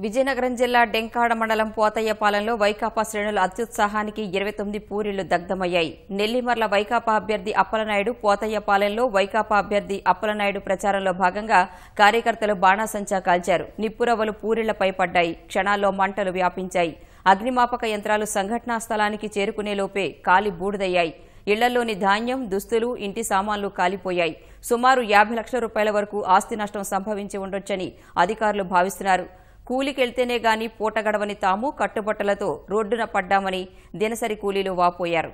విజయనగరం జిల్లా డెంకాడ మండలం పోతయ్యపాలెంలో వైకాపా శ్రేణుల అత్యుత్సాహానికి 29 పూరిళ్లు దగ్ధమయ్యాయి. నెల్లిమర్ల వైకాపా అభ్యర్థి అప్పలనాయుడు పోతయ్యపాలెంలో వైకాపా అభ్యర్థి అప్పలనాయుడు ప్రచారంలో భాగంగా కార్యకర్తలు బాణాసంచా కాల్చారు. నిప్పురవ్వలు పూరిళ్లపై పడ్డాయి. క్షణాల్లో మంటలు వ్యాపించాయి. అగ్నిమాపక యంత్రాలు సంఘటనా స్థలానికి చేరుకునేలోపే కాలి బూడిదయ్యాయి. ఇళ్లలోని ధాన్యం, దుస్తులు, ఇంటి సామాన్లు కాలిపోయాయి. సుమారు 50 లక్షల రూపాయల వరకు ఆస్తి నష్టం సంభవించి ఉండొచ్చని అధికారులు భావిస్తున్నారు. కూలికెళ్తేనే గాని పూట గడవని తాము కట్టుబట్టలతో రోడ్డున పడ్డామని దినసరి కూలీలు వాపోయారు.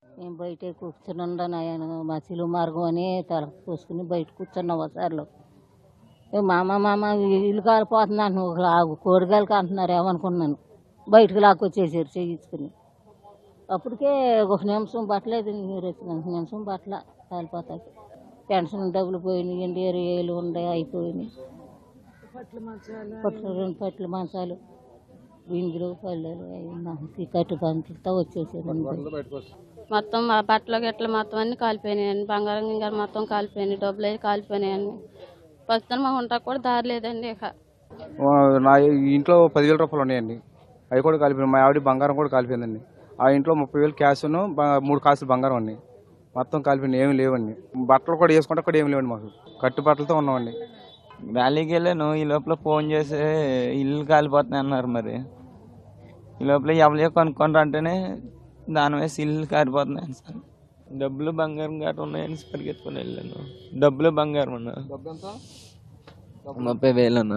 మేము బయట కూర్చుని మసీలు మార్గం అని తల పోసుకుని బయట కూర్చున్నాం. ఒకసారిలో మామ ఇల్లు కాలిపోతుంది అంటున్నాను. కూరగాయలకి అంటున్నారు ఏమనుకున్నాను. బయటకు లాక్కొచ్చేసారు చేయించుకుని. అప్పటికే ఒక నిమిషం పట్టలేదు. మీరు వచ్చిన నిమిషం పట్ల కాలిపోతాయి. పెన్షన్ డబ్బులు పోయినాయి. ఎండి ఏలు ఉండే అయిపోయినాయి. పట్ల మంచాలు బిందులు పల్లెలు కట్టు పంటలతో వచ్చేసారు. మొత్తం మా బట్టలు గిట్టలు మొత్తం అన్ని కాలిపోయినాయండి. బంగారం గింగారు మొత్తం కాలిపోయినాయి. డబ్బులు అయితే కాలిపోయినాయండి. ప్రస్తుతం మాకు ఉంటాకు కూడా దారి లేదండి. ఇక నా ఇంట్లో 10,000 రూపాయలు ఉన్నాయండి. అవి కూడా కాలిపోయినాయి. మా ఆవిడ బంగారం కూడా కాలిపోయిందండి. ఆ ఇంట్లో 30,000 క్యాష్ను 3 కాసులు బంగారం అండి. మొత్తం కాలిపోయినాయి. ఏమి లేవండి. బట్టలు కూడా వేసుకుంటే కూడా ఏమి లేవండి. మాకు కట్టుబట్టలతో ఉన్నామండి. ర్యాలీకి వెళ్ళాను. ఈ లోపల ఫోన్ చేసి ఇల్లు కాలిపోతున్నాయి అన్నారు. మరి ఈ లోపల ఎవరు కొనుక్కోండి అంటేనే దాని వేసి ఇల్లు కాలిపోతున్నాయి సార్. డబ్బులు బంగారం గట్రా ఉన్నాయని పరిగెత్తుకుని వెళ్ళాను. డబ్బులు బంగారం అన్న 30,000 అన్న.